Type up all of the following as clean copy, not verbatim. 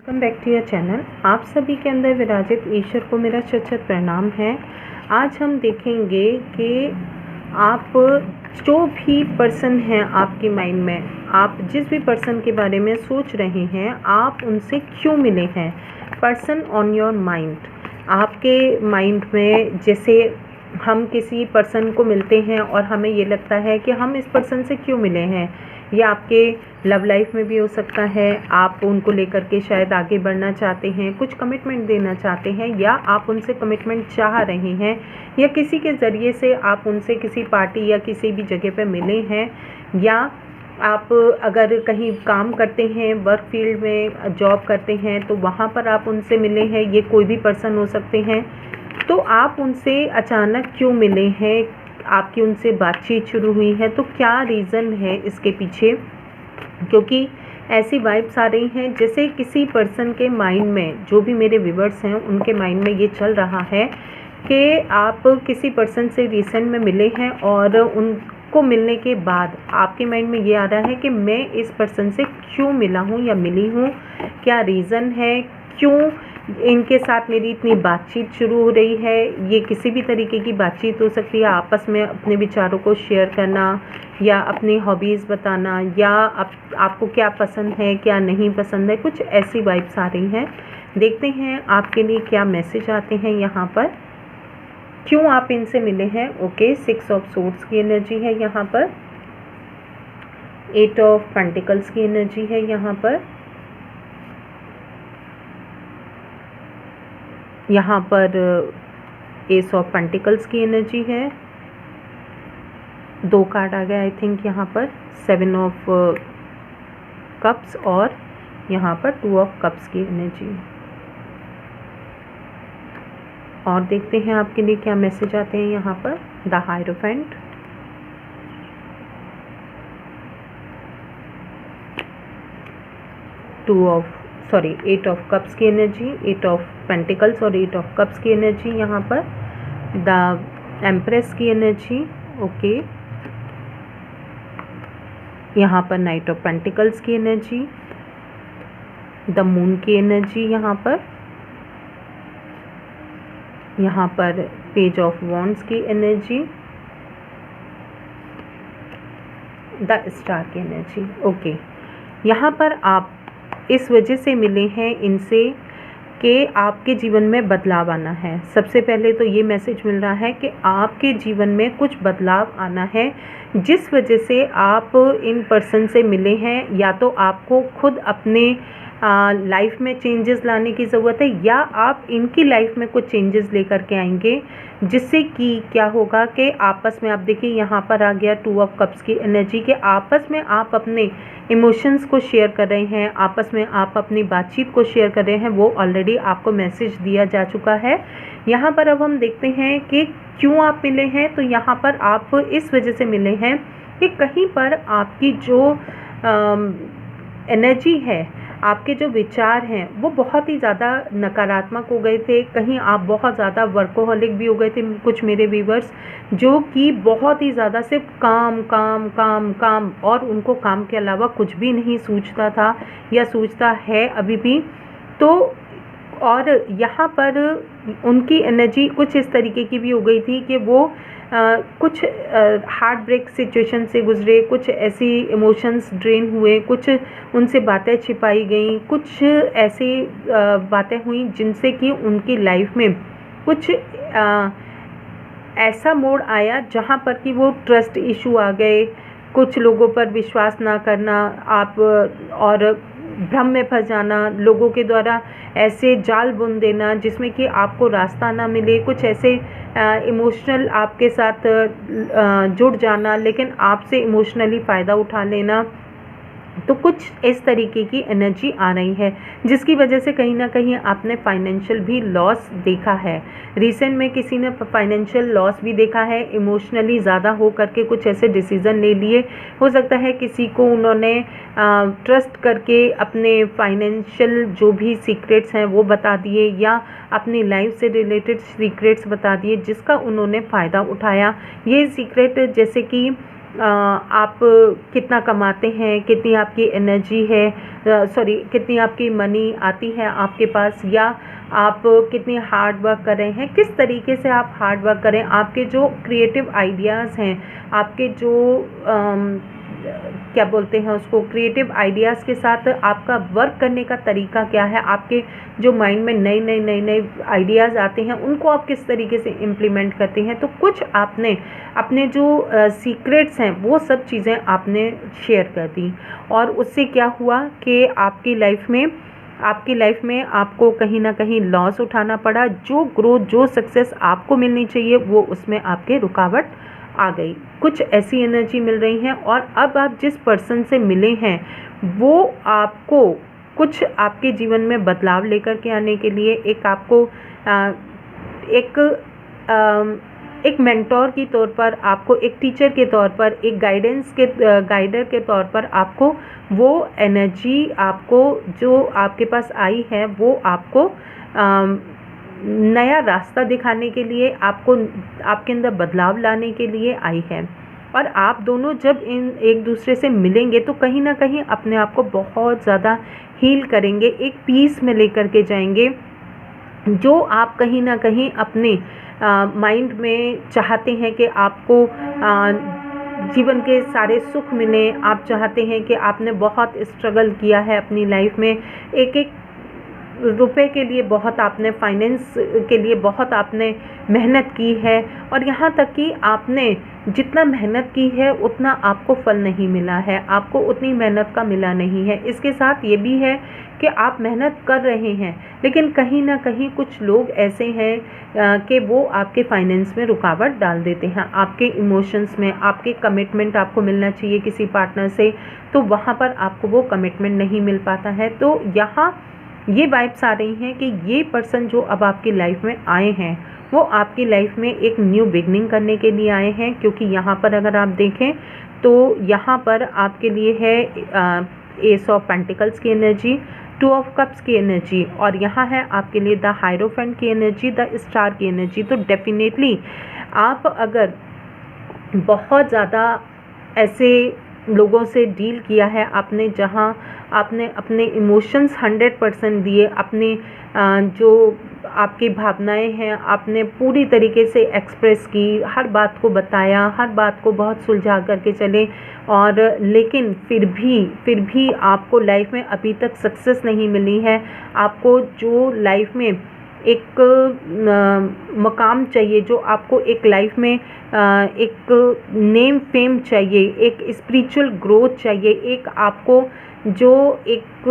Welcome back to your channel. आप सभी के अंदर विराजित ईश्वर को मेरा शत प्रणाम है। आज हम देखेंगे कि आप जो भी पर्सन हैं आपके माइंड में, आप जिस भी पर्सन के बारे में सोच रहे हैं, आप उनसे क्यों मिले हैं। पर्सन ऑन योर माइंड, आपके माइंड में जैसे हम किसी पर्सन को मिलते हैं और हमें ये लगता है कि हम इस पर्सन से क्यों मिले हैं। ये आपके लव लाइफ में भी हो सकता है, आप उनको लेकर के शायद आगे बढ़ना चाहते हैं, कुछ कमिटमेंट देना चाहते हैं, या आप उनसे कमिटमेंट चाह रहे हैं, या किसी के ज़रिए से आप उनसे किसी पार्टी या किसी भी जगह पे मिले हैं, या आप अगर कहीं काम करते हैं, वर्क फील्ड में जॉब करते हैं, तो वहाँ पर आप उनसे मिले हैं। ये कोई भी पर्सन हो सकते हैं। तो आप उनसे अचानक क्यों मिले हैं, आपकी उनसे बातचीत शुरू हुई है, तो क्या रीज़न है इसके पीछे। क्योंकि ऐसी वाइब्स आ रही हैं जैसे किसी पर्सन के माइंड में, जो भी मेरे व्यूअर्स हैं उनके माइंड में ये चल रहा है कि आप किसी पर्सन से रिसेंट में मिले हैं और उनको मिलने के बाद आपके माइंड में ये आ रहा है कि मैं इस पर्सन से क्यों मिला हूँ या मिली हूँ, क्या रीज़न है, क्यों इनके साथ मेरी इतनी बातचीत शुरू हो रही है। ये किसी भी तरीके की बातचीत हो सकती है, आपस में अपने विचारों को शेयर करना, या अपनी हॉबीज़ बताना, या आपको क्या पसंद है क्या नहीं पसंद है, कुछ ऐसी वाइब्स आ रही हैं। देखते हैं आपके लिए क्या मैसेज आते हैं यहाँ पर, क्यों आप इनसे मिले हैं। ओके, 6 ऑफ सोर्ड्स की एनर्जी है यहाँ पर, 8 ऑफ पेंटिकल्स की एनर्जी है यहाँ पर, यहाँ पर एस ऑफ पेंटिकल्स की एनर्जी है। 2 कार्ड आ गया आई थिंक यहाँ पर, 7 ऑफ कप्स और यहाँ पर 2 ऑफ कप्स की एनर्जी। और देखते हैं आपके लिए क्या मैसेज आते हैं यहाँ पर। The hierophant, eight of cups की एनर्जी, 8 ऑफ पेंटिकल्स और 8 ऑफ कप्स की एनर्जी यहाँ पर, द एम्प्रेस की एनर्जी। ओके, यहाँ पर नाइट ऑफ पेंटिकल्स की एनर्जी, द मून की एनर्जी यहाँ पर पेज ऑफ वॉन्ड्स की एनर्जी, द स्टार की एनर्जी। ओके, यहाँ पर आप इस वजह से मिले हैं इनसे कि आपके जीवन में बदलाव आना है। सबसे पहले तो ये मैसेज मिल रहा है कि आपके जीवन में कुछ बदलाव आना है, जिस वजह से आप इन पर्सन से मिले हैं। या तो आपको खुद अपने लाइफ में चेंजेस लाने की ज़रूरत है, या आप इनकी लाइफ में कुछ चेंजेस लेकर के आएंगे, जिससे कि क्या होगा कि आपस में, आप देखिए यहाँ पर आ गया 2 ऑफ कप्स की एनर्जी के, आपस में आप अपने इमोशंस को शेयर कर रहे हैं, आपस में आप अपनी बातचीत को शेयर कर रहे हैं। वो ऑलरेडी आपको मैसेज दिया जा चुका है। यहाँ पर अब हम देखते हैं कि क्यों आप मिले हैं। तो यहाँ पर आप इस वजह से मिले हैं कि कहीं पर आपकी जो एनर्जी है, आपके जो विचार हैं, वो बहुत ही ज़्यादा नकारात्मक हो गए थे। कहीं आप बहुत ज़्यादा वर्कोहॉलिक भी हो गए थे। कुछ मेरे व्यूवर्स जो कि बहुत ही ज़्यादा सिर्फ काम काम काम काम, और उनको काम के अलावा कुछ भी नहीं सूझता था या सूझता है अभी भी। तो और यहाँ पर उनकी एनर्जी कुछ इस तरीके की भी हो गई थी कि वो कुछ हार्ट ब्रेक सिचुएशन से गुजरे, कुछ ऐसी इमोशंस ड्रेन हुए, कुछ उनसे बातें छिपाई गई, कुछ ऐसी बातें हुई जिनसे कि उनकी लाइफ में कुछ ऐसा मोड़ आया जहाँ पर कि वो ट्रस्ट इशू आ गए, कुछ लोगों पर विश्वास ना करना, आप और भ्रम में फंस जाना, लोगों के द्वारा ऐसे जाल बुन देना जिसमें कि आपको रास्ता ना मिले, कुछ ऐसे इमोशनल आपके साथ जुड़ जाना, लेकिन आपसे इमोशनली फ़ायदा उठा लेना। तो कुछ इस तरीके की एनर्जी आ रही है, जिसकी वजह से कहीं ना कहीं आपने फाइनेंशियल भी लॉस देखा है। रिसेंट में किसी ने फाइनेंशियल लॉस भी देखा है, इमोशनली ज़्यादा हो करके कुछ ऐसे डिसीज़न ले लिए। हो सकता है किसी को उन्होंने ट्रस्ट करके अपने फाइनेंशियल जो भी सीक्रेट्स हैं वो बता दिए, या अपनी लाइफ से रिलेटेड सीक्रेट्स बता दिए जिसका उन्होंने फ़ायदा उठाया। ये सीक्रेट जैसे कि आप कितना कमाते हैं, कितनी आपकी एनर्जी है, कितनी आपकी मनी आती है आपके पास, या आप कितनी हार्ड वर्क कर रहे हैं, किस तरीके से आप हार्ड वर्क करें, आपके जो क्रिएटिव आइडियाज़ हैं, आपके जो क्या बोलते हैं उसको, क्रिएटिव आइडियाज़ के साथ आपका वर्क करने का तरीका क्या है, आपके जो माइंड में नए आइडियाज़ आते हैं उनको आप किस तरीके से इम्प्लीमेंट करते हैं। तो कुछ आपने अपने जो सीक्रेट्स हैं वो सब चीज़ें आपने शेयर कर दी, और उससे क्या हुआ कि आपकी लाइफ में आपको कहीं ना कहीं लॉस उठाना पड़ा। जो ग्रोथ, जो सक्सेस आपको मिलनी चाहिए वो उसमें आपके रुकावट आ गई। कुछ ऐसी एनर्जी मिल रही है, और अब आप जिस पर्सन से मिले हैं वो आपको कुछ आपके जीवन में बदलाव लेकर के आने के लिए एक मेंटोर के तौर पर, आपको एक टीचर के तौर पर, एक गाइडर के तौर पर आपको वो एनर्जी, आपको जो आपके पास आई है वो आपको नया रास्ता दिखाने के लिए, आपको आपके अंदर बदलाव लाने के लिए आई है। और आप दोनों जब एक दूसरे से मिलेंगे तो कहीं ना कहीं अपने आप को बहुत ज़्यादा हील करेंगे, एक पीस में लेकर के जाएंगे, जो आप कहीं ना कहीं अपने माइंड में चाहते हैं कि आपको जीवन के सारे सुख मिले। आप चाहते हैं कि आपने बहुत स्ट्रगल किया है अपनी लाइफ में, एक एक रुपए के लिए बहुत आपने, फाइनेंस के लिए बहुत आपने मेहनत की है, और यहाँ तक कि आपने जितना मेहनत की है उतना आपको फल नहीं मिला है, आपको उतनी मेहनत का मिला नहीं है। इसके साथ ये भी है कि आप मेहनत कर रहे हैं, लेकिन कहीं ना कहीं कुछ लोग ऐसे हैं कि वो आपके फाइनेंस में रुकावट डाल देते हैं, आपके इमोशंस में। आपके कमिटमेंट आपको मिलना चाहिए किसी पार्टनर से, तो वहाँ पर आपको वो कमिटमेंट नहीं मिल पाता है। तो यहाँ ये वाइब्स आ रही हैं कि ये पर्सन जो अब आपकी लाइफ में आए हैं वो आपकी लाइफ में एक न्यू बिगनिंग करने के लिए आए हैं। क्योंकि यहाँ पर अगर आप देखें तो यहाँ पर आपके लिए है एस ऑफ पेंटिकल्स की एनर्जी, 2 ऑफ कप्स की एनर्जी, और यहाँ है आपके लिए द हायरोफेंट की एनर्जी, द स्टार की एनर्जी। तो डेफिनेटली आप अगर बहुत ज़्यादा ऐसे लोगों से डील किया है आपने, जहां आपने अपने इमोशंस 100% दिए, अपने जो आपकी भावनाएं हैं आपने पूरी तरीके से एक्सप्रेस की, हर बात को बताया, हर बात को बहुत सुलझा करके चले, और लेकिन फिर भी आपको लाइफ में अभी तक सक्सेस नहीं मिली है। आपको जो लाइफ में एक मकाम चाहिए, जो आपको एक लाइफ में एक नेम फेम चाहिए, एक स्पिरिचुअल ग्रोथ चाहिए, एक आपको जो एक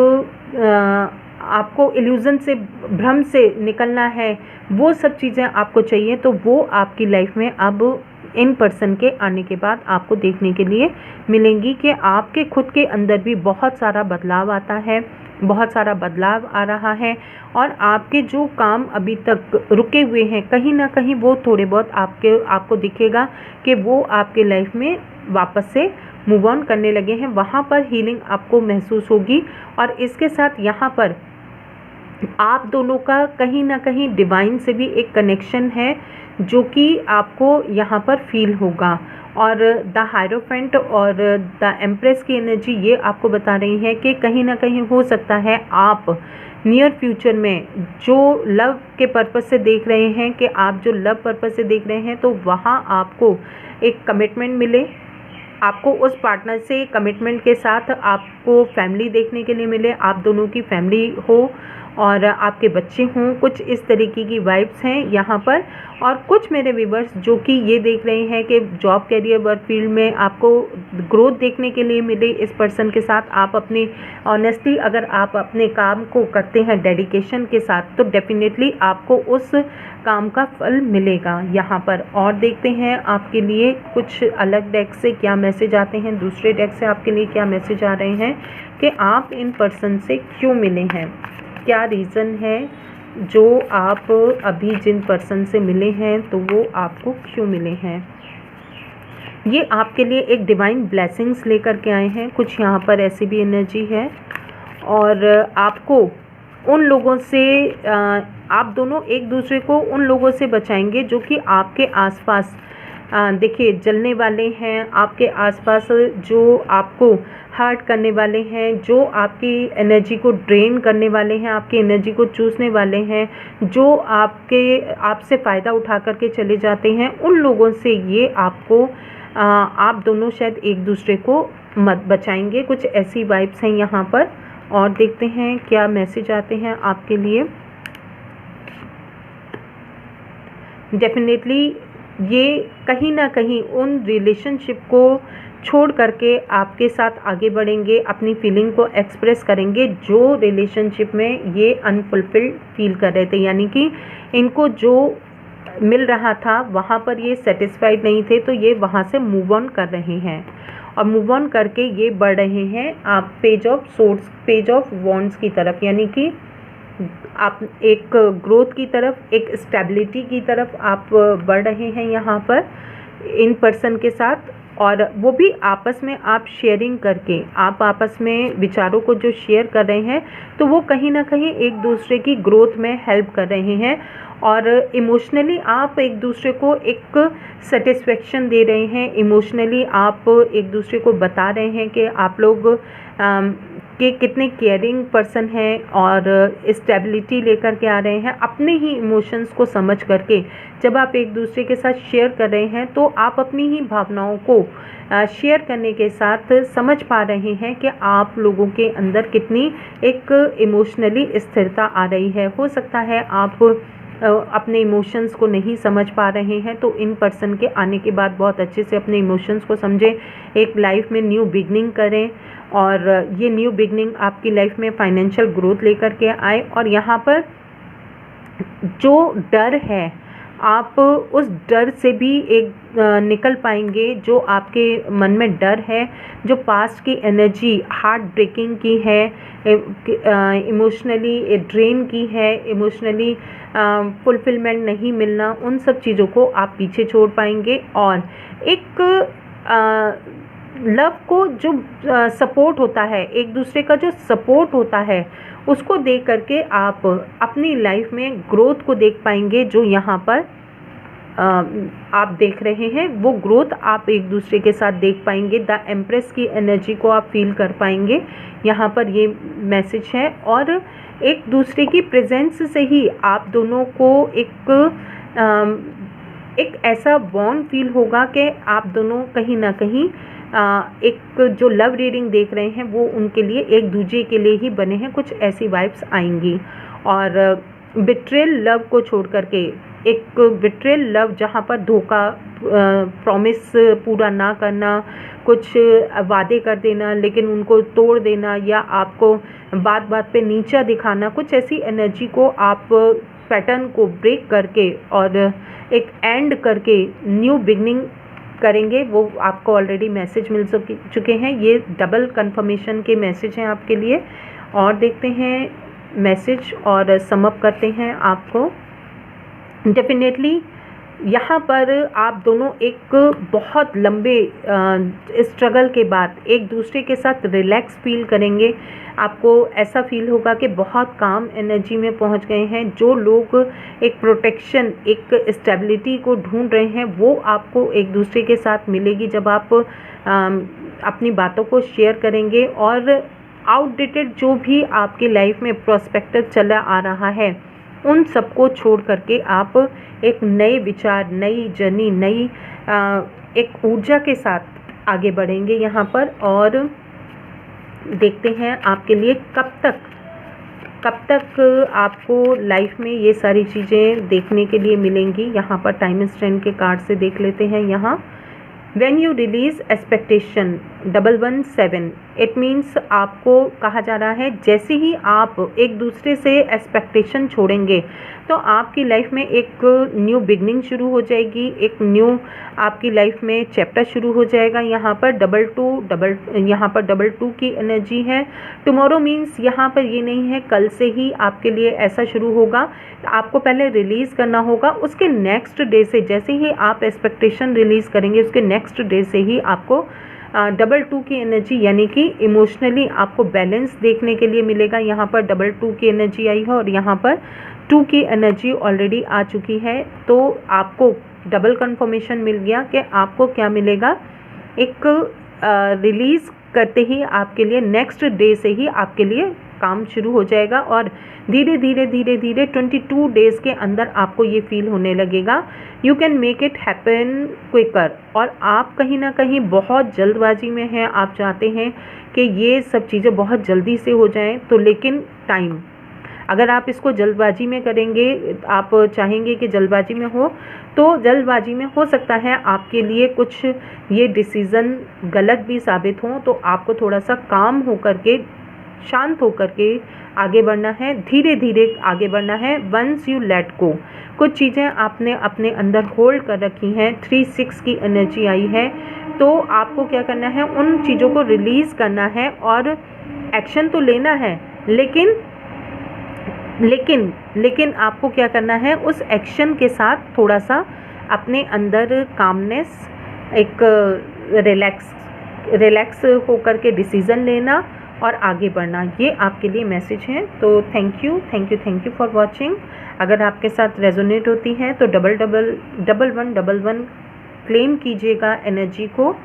आपको इल्यूज़न से, भ्रम से निकलना है, वो सब चीज़ें आपको चाहिए। तो वो आपकी लाइफ में अब इन पर्सन के आने के बाद आपको देखने के लिए मिलेंगी कि आपके खुद के अंदर भी बहुत सारा बदलाव आता है, बहुत सारा बदलाव आ रहा है, और आपके जो काम अभी तक रुके हुए हैं कहीं ना कहीं वो थोड़े बहुत आपको दिखेगा कि वो आपके लाइफ में वापस से मूव ऑन करने लगे हैं। वहाँ पर हीलिंग आपको महसूस होगी, और इसके साथ यहाँ पर आप दोनों का कहीं ना कहीं डिवाइन से भी एक कनेक्शन है जो कि आपको यहाँ पर फील होगा। और द हायरोफेंट और द एम्प्रेस की एनर्जी ये आपको बता रही है कि कहीं ना कहीं हो सकता है आप नियर फ्यूचर में जो लव के पर्पज़ से देख रहे हैं, कि आप जो लव पर्पज़ से देख रहे हैं, तो वहाँ आपको एक कमिटमेंट मिले, आपको उस पार्टनर से कमिटमेंट के साथ आपको फैमिली देखने के लिए मिले, आप दोनों की फैमिली हो और आपके बच्चे हों। कुछ इस तरीके की वाइब्स हैं यहाँ पर। और कुछ मेरे व्यूवर्स जो कि ये देख रहे हैं कि जॉब, कैरियर, वर्क फील्ड में आपको ग्रोथ देखने के लिए मिले इस पर्सन के साथ, आप अपनी ऑनेस्टली अगर आप अपने काम को करते हैं डेडिकेशन के साथ, तो डेफिनेटली आपको उस काम का फल मिलेगा यहाँ पर। और देखते हैं आपके लिए कुछ अलग डेक से क्या मैसेज आते हैं, दूसरे डेक से आपके लिए क्या मैसेज आ रहे हैं कि आप इन पर्सन से क्यों मिले हैं, क्या रीज़न है जो आप अभी जिन पर्सन से मिले हैं तो वो आपको क्यों मिले हैं। ये आपके लिए एक डिवाइन ब्लेसिंग्स लेकर के आए हैं। कुछ यहाँ पर ऐसी भी एनर्जी है, और आपको उन लोगों से आप दोनों एक दूसरे को उन लोगों से बचाएंगे जो कि आपके आसपास देखिए जलने वाले हैं, आपके आसपास जो आपको हर्ट करने वाले हैं, जो आपकी एनर्जी को ड्रेन करने वाले हैं, आपकी एनर्जी को चूसने वाले हैं, जो आपसे फ़ायदा उठा करके चले जाते हैं, उन लोगों से ये आपको आप दोनों शायद एक दूसरे को मत बचाएंगे। कुछ ऐसी वाइब्स हैं यहाँ पर। और देखते हैं क्या मैसेज आते हैं आपके लिए। डेफिनेटली ये कहीं ना कहीं उन रिलेशनशिप को छोड़ करके आपके साथ आगे बढ़ेंगे, अपनी फीलिंग को एक्सप्रेस करेंगे जो रिलेशनशिप में ये अनफुलफिल्ड फील कर रहे थे, यानी कि इनको जो मिल रहा था वहाँ पर ये सेटिस्फाइड नहीं थे, तो ये वहाँ से मूव ऑन कर रहे हैं और मूव ऑन करके ये बढ़ रहे हैं आप page of swords, page of wands की तरफ, यानी कि आप एक ग्रोथ की तरफ, एक स्टेबिलिटी की तरफ आप बढ़ रहे हैं यहाँ पर इन पर्सन के साथ। और वो भी आपस में आप शेयरिंग करके, आप आपस में विचारों को जो शेयर कर रहे हैं, तो वो कहीं ना कहीं एक दूसरे की ग्रोथ में हेल्प कर रहे हैं और इमोशनली आप एक दूसरे को एक सेटिस्फेक्शन दे रहे हैं। इमोशनली आप एक दूसरे को बता रहे हैं कि आप लोग कि कितने केयरिंग पर्सन हैं और स्टेबिलिटी लेकर के आ रहे हैं। अपने ही इमोशंस को समझ करके जब आप एक दूसरे के साथ शेयर कर रहे हैं, तो आप अपनी ही भावनाओं को शेयर करने के साथ समझ पा रहे हैं कि आप लोगों के अंदर कितनी एक इमोशनली स्थिरता आ रही है। हो सकता है आप अपने इमोशंस को नहीं समझ पा रहे हैं, तो इन पर्सन के आने के बाद बहुत अच्छे से अपने इमोशंस को समझें, एक लाइफ में न्यू बिगनिंग करें और ये न्यू बिगनिंग आपकी लाइफ में फाइनेंशियल ग्रोथ लेकर के आए। और यहाँ पर जो डर है, आप उस डर से भी एक निकल पाएंगे। जो आपके मन में डर है, जो पास्ट की एनर्जी हार्ट ब्रेकिंग की है, इमोशनली ड्रेन की है, इमोशनली फुलफिलमेंट नहीं मिलना, उन सब चीज़ों को आप पीछे छोड़ पाएंगे और एक लव को जो सपोर्ट होता है, एक दूसरे का जो सपोर्ट होता है, उसको देख करके आप अपनी लाइफ में ग्रोथ को देख पाएंगे। जो यहाँ पर आप देख रहे हैं, वो ग्रोथ आप एक दूसरे के साथ देख पाएंगे। द एम्प्रेस की एनर्जी को आप फील कर पाएंगे। यहाँ पर ये मैसेज है और एक दूसरे की प्रेजेंस से ही आप दोनों को एक ऐसा बॉन्ड फील होगा कि आप दोनों कहीं ना कहीं एक जो लव रीडिंग देख रहे हैं वो उनके लिए एक दूसरे के लिए ही बने हैं। कुछ ऐसी वाइब्स आएंगी और बिट्रेल लव को छोड़ करके एक बिट्रेल लव, जहाँ पर धोखा, प्रॉमिस पूरा ना करना, कुछ वादे कर देना लेकिन उनको तोड़ देना, या आपको बात बात पे नीचा दिखाना, कुछ ऐसी एनर्जी को आप पैटर्न को ब्रेक करके और एक एंड करके न्यू बिगनिंग करेंगे। वो आपको ऑलरेडी मैसेज मिल चुके हैं। ये डबल कंफर्मेशन के मैसेज हैं आपके लिए। और देखते हैं मैसेज और सम अप करते हैं आपको। डेफिनेटली यहाँ पर आप दोनों एक बहुत लंबे स्ट्रगल के बाद एक दूसरे के साथ रिलैक्स फील करेंगे। आपको ऐसा फील होगा कि बहुत काम एनर्जी में पहुँच गए हैं। जो लोग एक प्रोटेक्शन, एक स्टेबिलिटी को ढूंढ रहे हैं, वो आपको एक दूसरे के साथ मिलेगी जब आप अपनी बातों को शेयर करेंगे। और आउटडेटेड जो भी आपकी लाइफ में प्रोस्पेक्टिव चला आ रहा है, उन सबको छोड़ करके आप एक नए विचार, नई जर्नी, नई एक ऊर्जा के साथ आगे बढ़ेंगे यहाँ पर। और देखते हैं आपके लिए कब तक आपको लाइफ में ये सारी चीज़ें देखने के लिए मिलेंगी। यहाँ पर टाइम स्टैंड के कार्ड से देख लेते हैं। यहाँ When you release expectation 117, it means आपको कहा जा रहा है जैसे ही आप एक दूसरे से एक्सपेक्टेशन छोड़ेंगे तो आपकी लाइफ में एक न्यू बिगनिंग शुरू हो जाएगी, एक न्यू आपकी लाइफ में चैप्टर शुरू हो जाएगा। यहाँ पर डबल टू की एनर्जी है। टुमारो मीन्स यहाँ पर ये नहीं है कल से ही आपके लिए ऐसा शुरू होगा, आपको पहले रिलीज़ करना होगा। उसके नेक्स्ट डे से, जैसे ही आप एक्सपेक्टेशन रिलीज़ करेंगे, उसके नेक्स्ट डे से ही आपको 2 की एनर्जी, यानी कि इमोशनली आपको बैलेंस देखने के लिए मिलेगा। यहाँ पर 2 की एनर्जी आई है और यहाँ पर 2 की एनर्जी ऑलरेडी आ चुकी है। तो आपको डबल कंफर्मेशन मिल गया कि आपको क्या मिलेगा, एक रिलीज़ करते ही आपके लिए नेक्स्ट डे से ही आपके लिए काम शुरू हो जाएगा और धीरे धीरे धीरे धीरे 22 डेज़ के अंदर आपको ये फील होने लगेगा you can make it happen quicker. और आप कहीं ना कहीं बहुत जल्दबाजी में हैं, आप चाहते हैं कि ये सब चीज़ें बहुत जल्दी से हो जाएं, तो लेकिन टाइम, अगर आप इसको जल्दबाजी में करेंगे, आप चाहेंगे कि जल्दबाजी में हो, तो जल्दबाजी में हो सकता है आपके लिए कुछ ये डिसीज़न गलत भी साबित हों, तो आपको थोड़ा सा काम होकर के, शांत होकर के आगे बढ़ना है, धीरे धीरे आगे बढ़ना है। वंस यू लेट गो, कुछ चीज़ें आपने अपने अंदर होल्ड कर रखी हैं, 3-6 की एनर्जी आई है, तो आपको क्या करना है, उन चीज़ों को रिलीज़ करना है और एक्शन तो लेना है, लेकिन आपको क्या करना है, उस एक्शन के साथ थोड़ा सा अपने अंदर कामनेस, एक रिलैक्स होकर के डिसीज़न लेना और आगे बढ़ना, ये आपके लिए मैसेज है। तो थैंक यू फॉर वॉचिंग। अगर आपके साथ रेजोनेट होती है तो 1111 क्लेम कीजिएगा एनर्जी को।